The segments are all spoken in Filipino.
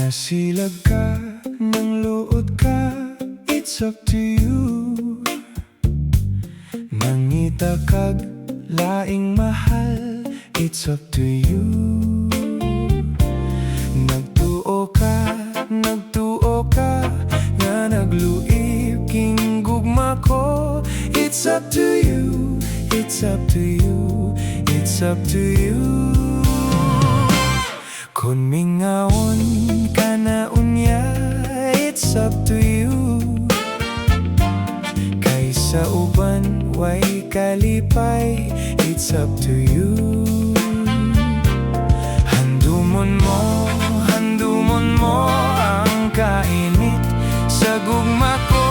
Nasilag ka, nang luod ka, it's up to you. Nangita kag laing mahal, it's up to you. Nagtuo ka, nga nagluib king gugma ko. It's up to you, it's up to you, it's up to you. Kung mingawon ka na unya, it's up to you. Kaysa uban way kalipay, it's up to you. Handumon mo ang kainit sa gugma ko.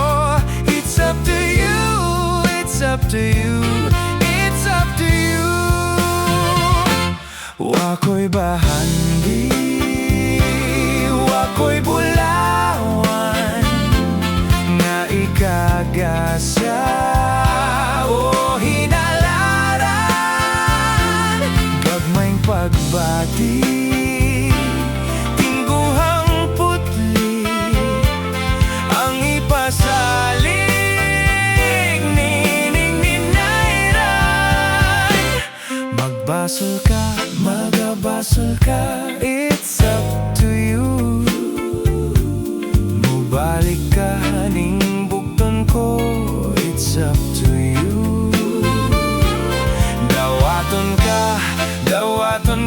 It's up to you, it's up to you, it's up to you. Wako'y bahandi, wako'y bulawan, nga ikagasa o hinalaran. Gagmayng pagbati, tingguhang putli, ang ipasalig nining ninairan. Magbasol ka, magabasol ka, it's up to you. Mubalik ka ning bukton ko, it's up to you. Dawaton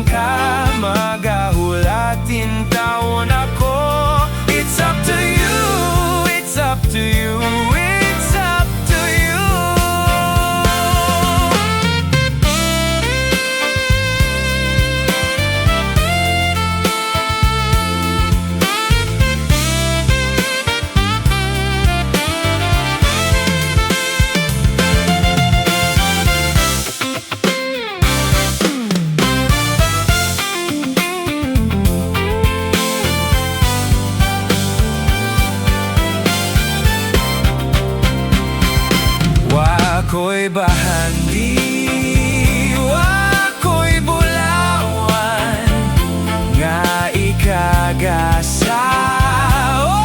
ka, magahulatin taon ako. It's up to you, it's up to you, it's up to you. Wako'y bahandi, wako'y bulawan, nga ikagasa o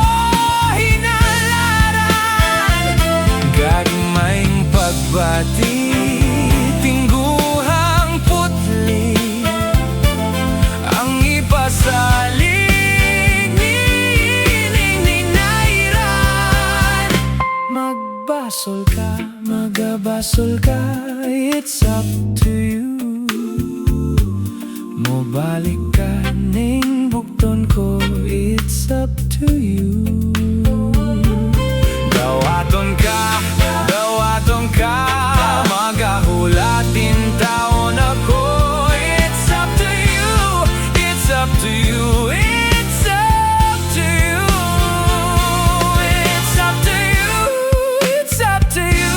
hinalaran. Gagmayng pagbati, tingguhang putli, ang ipasalig nining ninairan. Magbasol ka, magabasol ka, it's up to you. Mobalik ka ning bukton ko, it's up to you. Dawaton ka, magahulatin taon ako. It's up to you, it's up to you, it's up to you. It's up to you, it's up to you.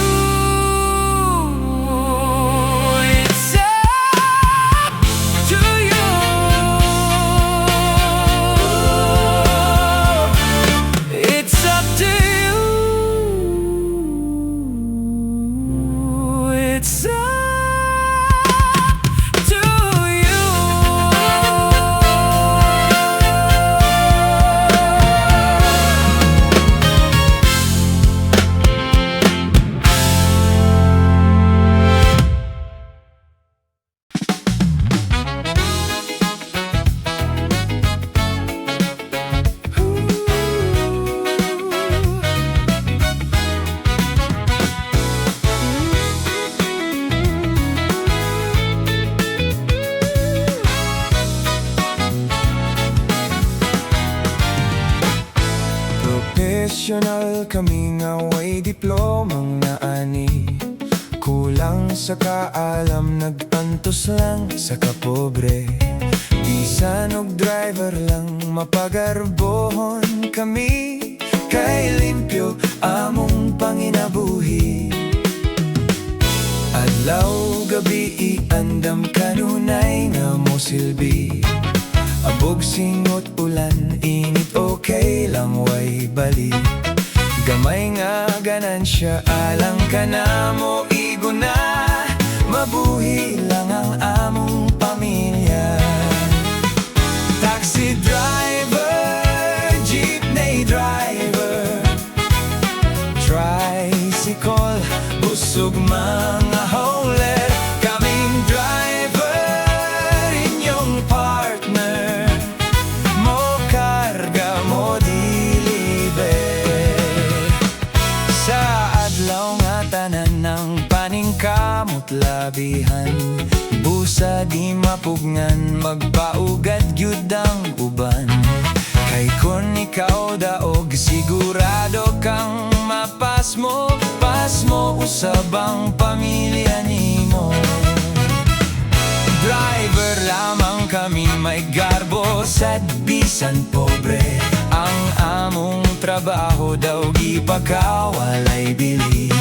Professional kami nga way diplomang naani. Kulang sa kaalam, nagtantos lang sa kapobre. Bisan og driver lang, mapagarbohon kami. Kay limpyo among panginabuhi. Adlaw gabi andam kanunay nga mo silbi. Abog singot ulan, init okay lang way bali. Gamay nga ganansya, alang ka na mo igo na. Mabuhi lang ang among pamilya. Taxi driver, kasabihan. Busa di mapugnan, magpaugad gyud ang uban. Kay kun ikaw daog, sigurado kang pas mo usab ang pamilya nimo. Driver lamang kami, may garbo sad bisan pobre. Ang among trabaho daw gipakawalay bili.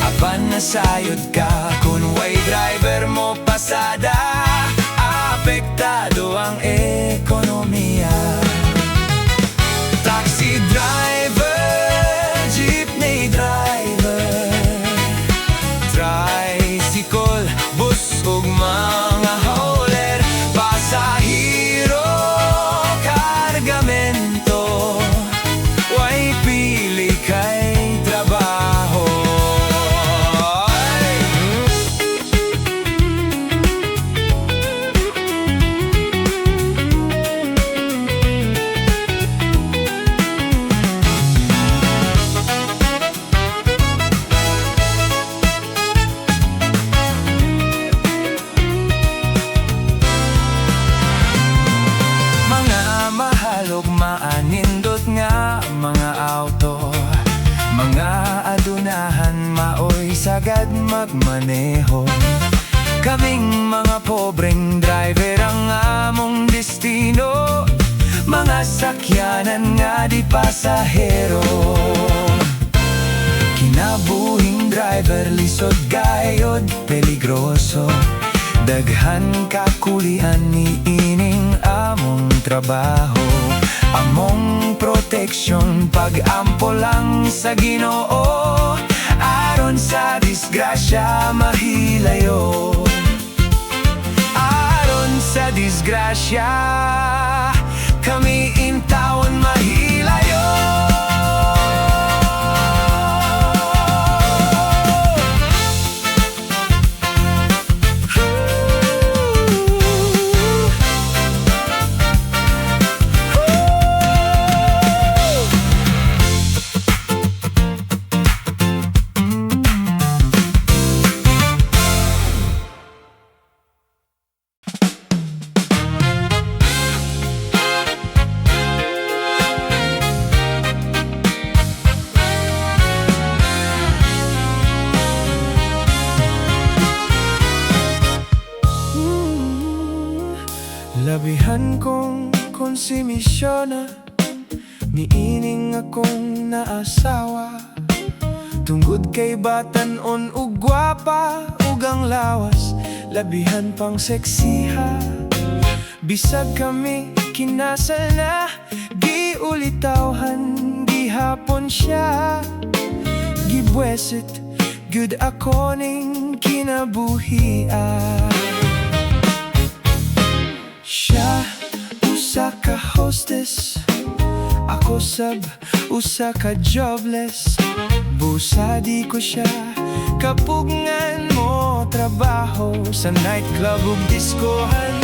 Apan nasayod ka kung way driver mo pasada, apektado ang ekonomiya. Taxi driver, jeepney driver, tricycle, bus ug mga hauler, pasahero, kargamento, way pili kay trabaho. Maanindot nga mga auto, mga adunahan, maoy sagad magmaneho. Kaming mga pobreng driver ang among destino, mga sakyanan nga di pasahero. Kinabuhing driver, lisod gayod, peligroso. Daghan kakulian ni ining among trabaho. Among proteksyon, pag-ampo lang sa Ginoo, aron sa disgrasya mahilayo. Aron sa disgrasya, kami intawon mahilayo. Labihan kong konsumisyon, niining akong naasawa. Tungod kay batan-on ug gwapa ug ang lawas, labihan pang seksiha. Bisag kami kinasal na, giulitawhan, gihapon siya. Gibwesit, good ako ning kinabuhian. Siya, usa ka hostess, ako sab, usa ka jobless. Busa di ko siya, kapugngan mo trabaho sa nightclub ug diskohan.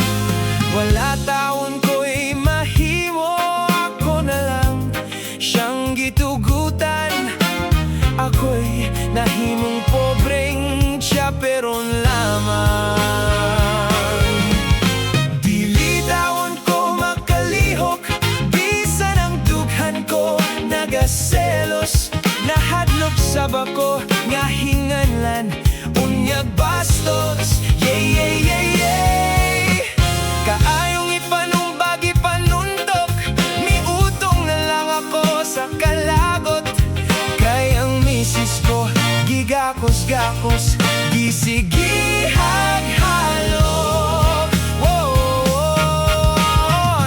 Wala taon ko'y mahimo, ako na lang siyang gitugutan. Ako'y nahimong pobreng tsaperon lamang. Selos, nahadlok sa bako, nga hinganlan, unyag bastos. Kaayong ipanumbag, ipanundok, miutong na lang ako sa kalagot. Kay ang misis ko, gigakos-gakos, gisigihag-halok.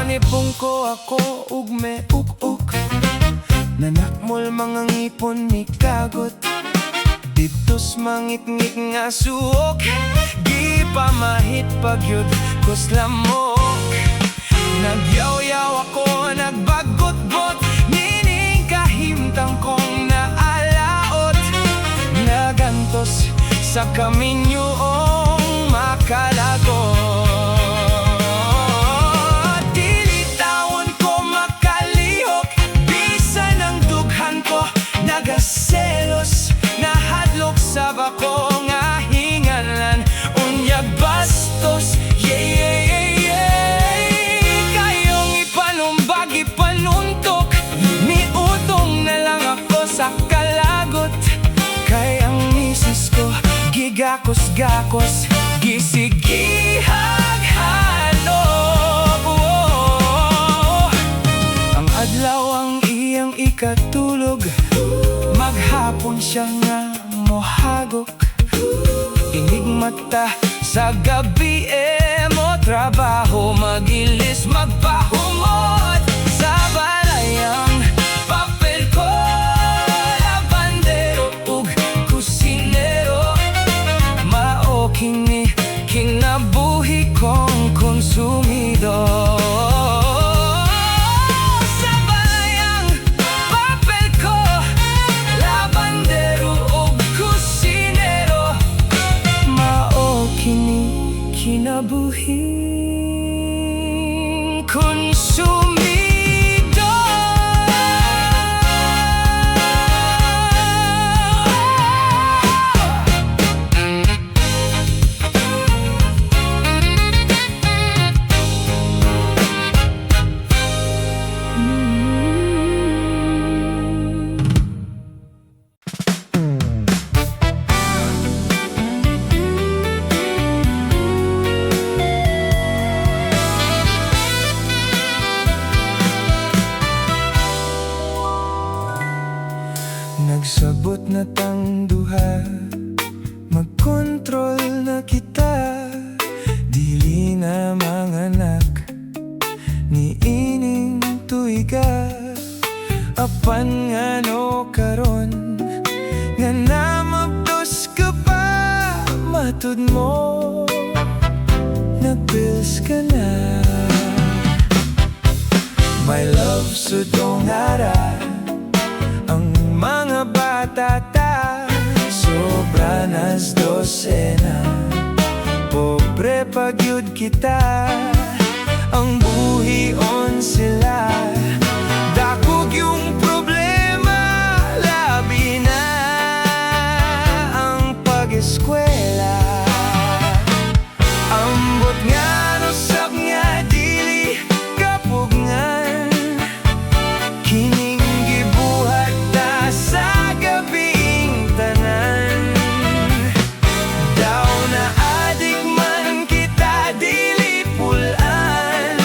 Nipong ko ako, ugme uk-uk, nanakmol mga ngipon ni kagot. Ditos mangit-ngit nga suok, gipamahit pagyud kos lamok. Nagyaw-yaw ako, nagbagot-bot, nining kahimtang kong naalaot. Nagantos sa kaminyong makalagot. Nagaselos, nahadlok sa bako, nga hinganlan, panuntok, miutong na lang ako sa kalagot. Kay ang misis ko, gigakos-gakos, gisigihag-hanop. Ang adlaw ang iyang ikatulog, maghapon siya nga mohagok. Inig mata sa gabi mo trabaho, magilis magpahumot. Sa balayang papel ko, labandero ug kusinero, mao kini kinabuhi kong konsumidor. Kinabuhing konsumidor. Nagsabot na tang duha, magkontrol na kita. Dili na manganak ni ining tuiga. Apan nga no karon nga namapdos ka pa, matud mo nagpils ka na. My love, sudong ara ang mga bata ta, sobra nas dosena. Pobre pagyud kita, ang buhion sila. Dakog yung problema, labi na ang pag-eskwela. Ambot nga no sab nga dili kapugngan, kining gibuhat na sa gabing tanan. Daw na adik man kita dili pulan,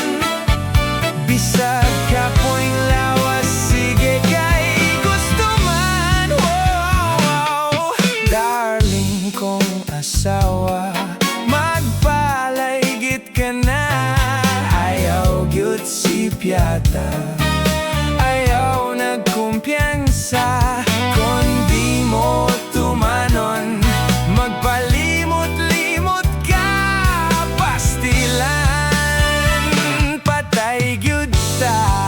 bisag kapoing lawas, sige kay gusto man. Wow, darling kong asawa, magpalaygit ka na. Ayaw gyud si piyata, ayaw nagkumpiyansa. Kung di mo tumanon, magpalimot-limot ka. Pastilan, patay gyud ta.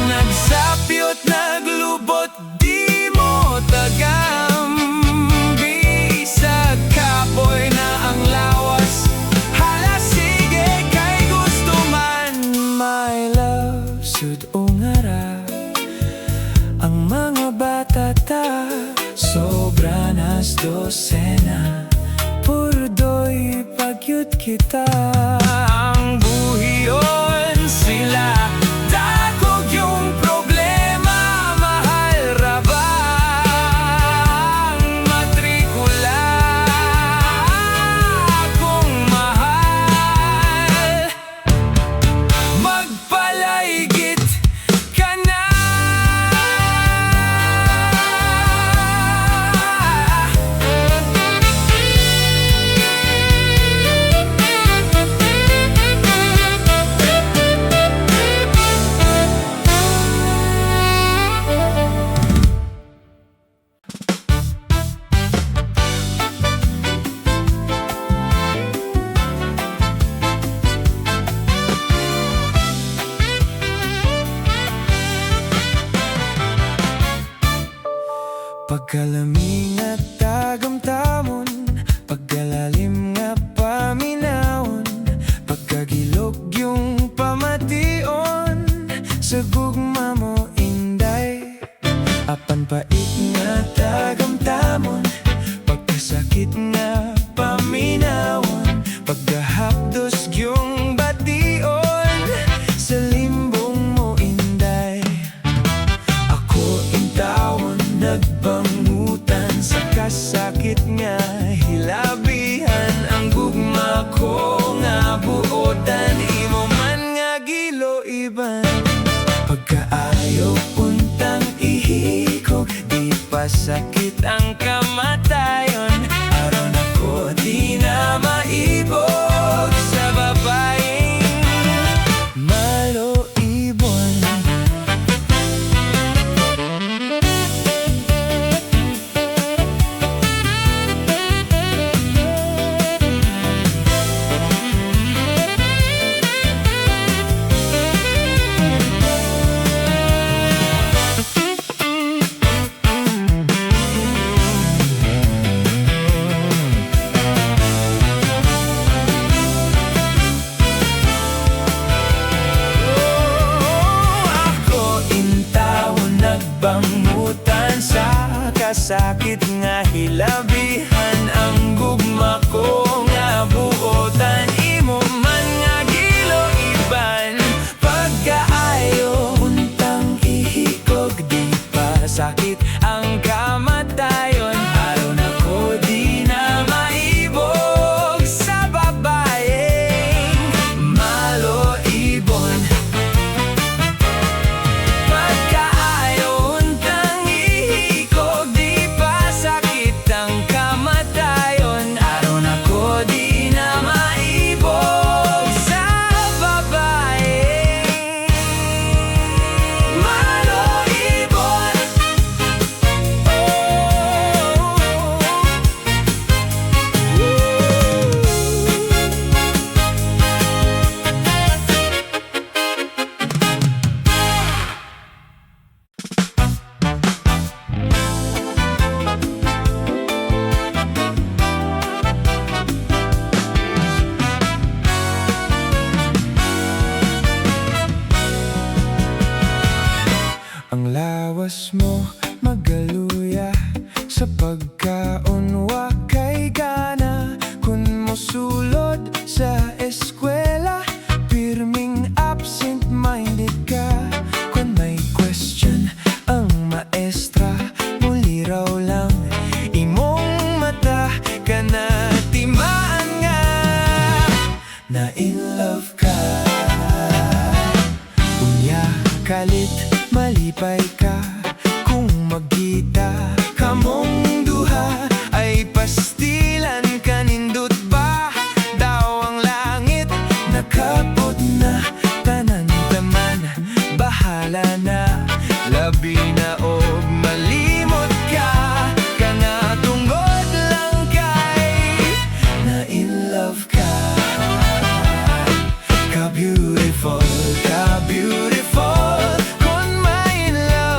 Nagsapyot, naglubot, di mo tagam. Bisag kapoy na ang lawas, hala sige kay gusto man. My love, sudong ara ang mga bata ta, sobra nas dosena. Purdoy pagyud kita, ang buhion sila. Dakog yung problema, mahal ra ba ang matrikula? Kung mahal, magpalaygit ka na. sakit ang kamatayon. Aron ako di na maibog sa babaeng maloibon. Bangutan sa kasakit nga hilabihan ang gugma ko nga buotan. Imo man nga giloiban pagkaayo untang ihikog di pa sakit ang kamatayon. Aron ako di na maibog sa babaeng maloibon. Ang lawas mo magaluya sa pagkaon wa kay gana. Kun mosulod sa eskwela pirming absent-minded ka. Kun may question ang maestra muliraw lang imong mata. Kana timaan nga na in love ka. Unya kalit malipay ka kung magkita kamong duha. Ay pastilan kanindot ba daw ang langit? Nakapot na tanan taman, bahala na labi na og malimot ka. Kana tungod lang kay na in love ka. Ka beautiful, ka beautiful. Kun ma in love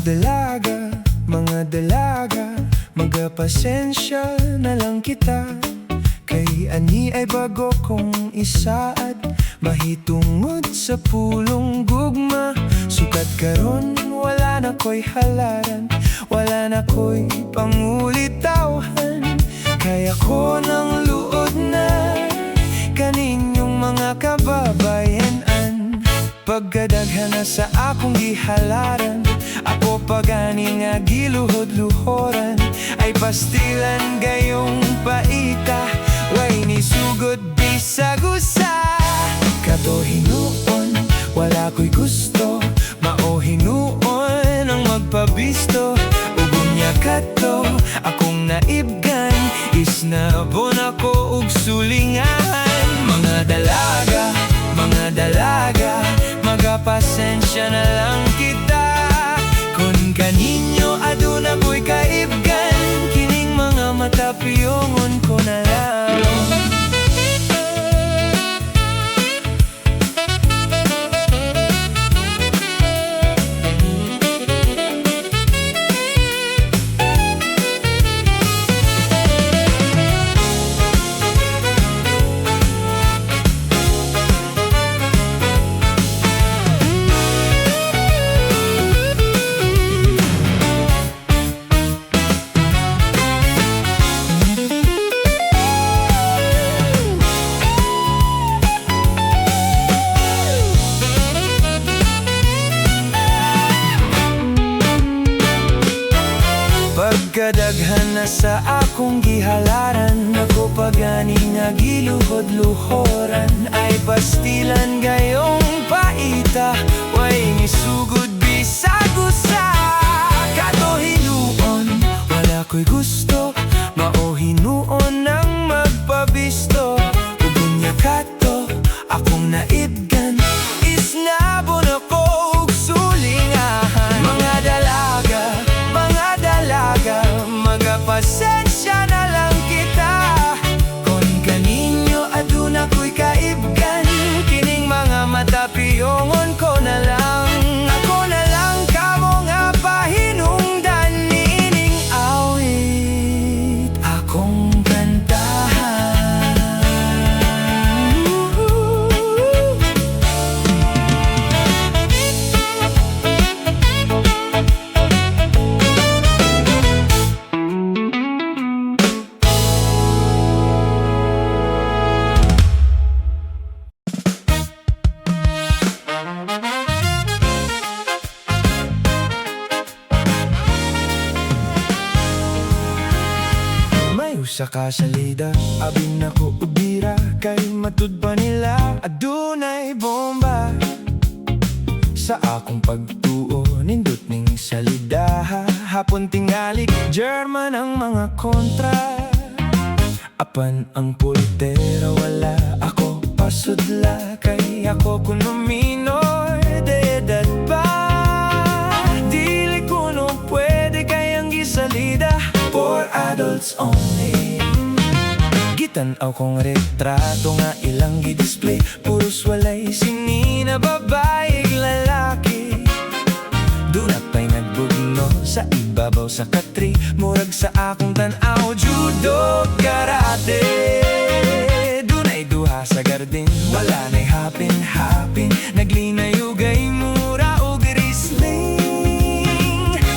mga dalaga, magapasensya na lang kita. Kay ani ay bago kong isaad, mahitungod sa pulong gugma. Sukat karon wala na ko'y halaran, wala na ko'y pangulitawhan. Kaya ko nang luod na kaninyong mga kababayanan. Pagkadaghan na sa akong gihalaran, ako pagani nga giluhod-luhoran. Ay pastilan gayong paita, way ni sugod bisag-usa. Kato hinuon, wala ko'y gusto, mao hinuon ang magpabisto. Ugunya kato, akong naibgan, isnabon ako ug sulingan. Mga dalaga, magapasensya na lang kita. Kung kaninyo aduna ko'y kaibgan, kining mga mata piyongon ko na lang. Pagkadaghan na sa akong gihalaran, ako pagani nga giluhod-luhoran. Ay pastilan gayong paita, way ni sugod bisag-usa. Kato hinuon, wala ko'y gusto, mao hinuon ang magpabisto. Ugunya kato, akong naibgan, isnabon ako ug sulingahan. Mga dalaga, magapasensya na lang kita. Kung kaninyo aduna ko'y kaibgan, kining mga mata piyongon ko na lang. Ako na lang kamo nga pahinungdan, niining awit akong kantahan. Sa kasalida, abing nako ubira, kay matud pa nila adunay bomba. Sa akong pagtuo, nindot ning salidaha, hapon tingali, German ang mga kontra. Apan ang pulitera, wala ako pasudla, kay ako kuno minor de edad pa. Dili kuno pwede kayang gisalida, for adults only. Gitanaw kong retrato nga ilang gi-display, puros walay sini na babae lalaki. Dunat pa'y nagbugno sa ibabaw sa katri, murag sa akong tanaw, judo, karate. Dunay duha sa gardin, wala na'y hapin-hapin, naglinayugay mura o grisling.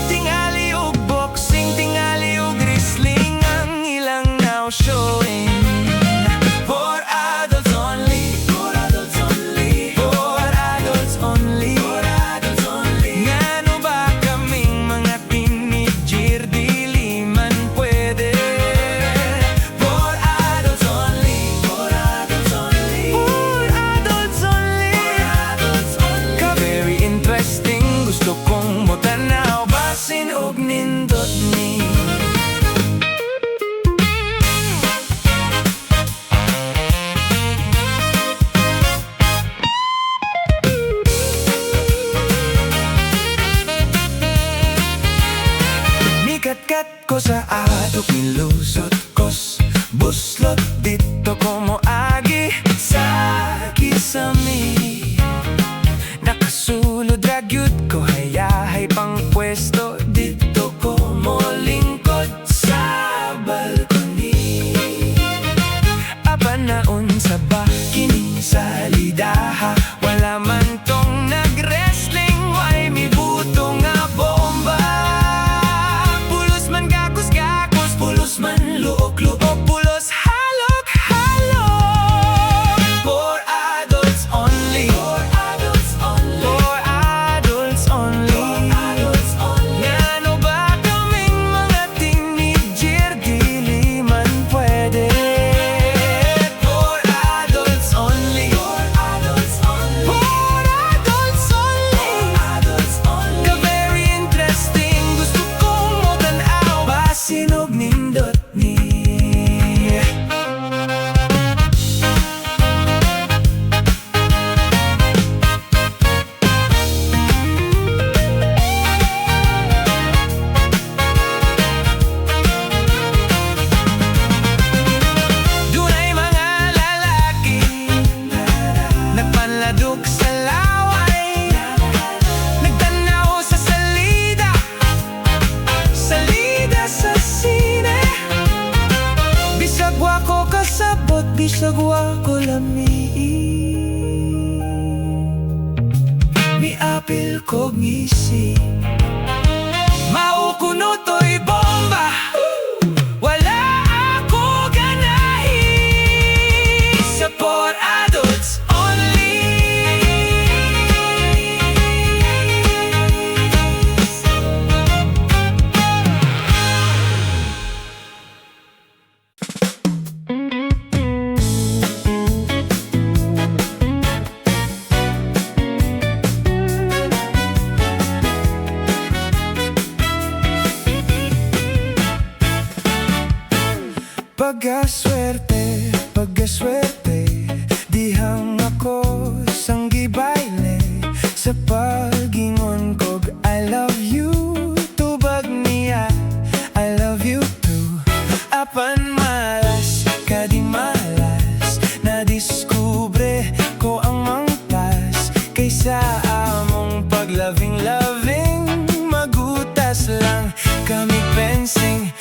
Tingali o boxing, tingali o grisling, ang ilang now showing. For adults only, for adults only, for adults only, for adults only. Ngano ba kaming mga teenager, dili man pwede. For adults only, for adults only, for sa bakini sa lidaha. Wala man tong nag-wrestling, way mi buto nga bomba. Pulos man gakos-gakos, pulos man luok-luok, pulos halok-halok. For adults only, for adults only, for adults only, for adults only. Ngano ba kaming mga teenager, dili man pwede. For adults only, for adults only, for adults only, for adults only. Ka-very interesting, gusto kong mo-tanaw, basinog nindot ni. Dunay mga lalaki nagpanladok sa laway, nagtanaw sa salida, salida sa sine. Bisag wa ko kasabot, bisag wa ko lami, miapil ko ngisi. Maukuno to'y bomba, wala ako ganahi. Sa for adults only. Pagkaswerte, pagkaswerte, dihang ako sanggi baile. Sa pag-ingon kog I love you, tubag niya I love you too. Apan malas, kadi malas, nadiskubre ko ang mangtas. Kaysa among pag-loving-loving, magutas lang kami pensing.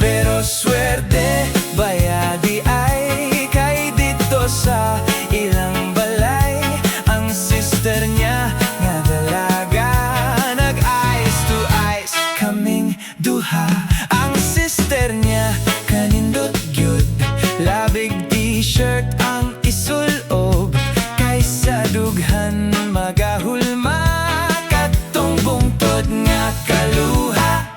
Pero swerte, bayadi ay kay dito sa ilang balay. Ang sister niya nga dalaga, nag-eyes to eyes kaming duha. Ang sister niya kanindot gyud, labig t-shirt ang isulob. Kaysa dughan magahulma, katong bungtod nga kaluha.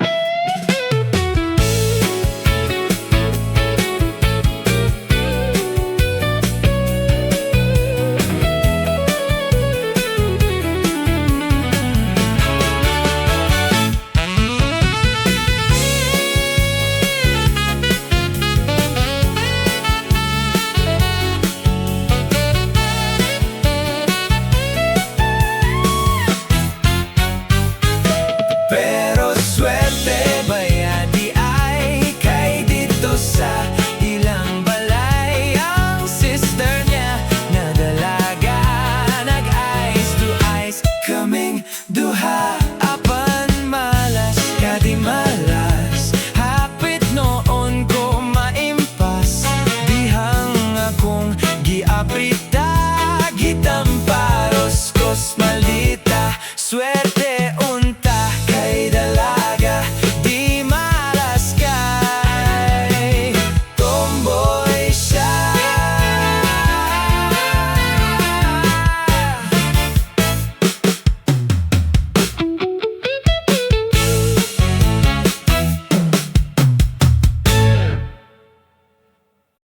Pero swerte, bayadi ay kay dito sa ilang balay. Ang sister niya na dalaga, nag-eyes to eyes kaming duha. Apan malas, kadi malas, hapit noon ko maimpas. Dihang akong giaprit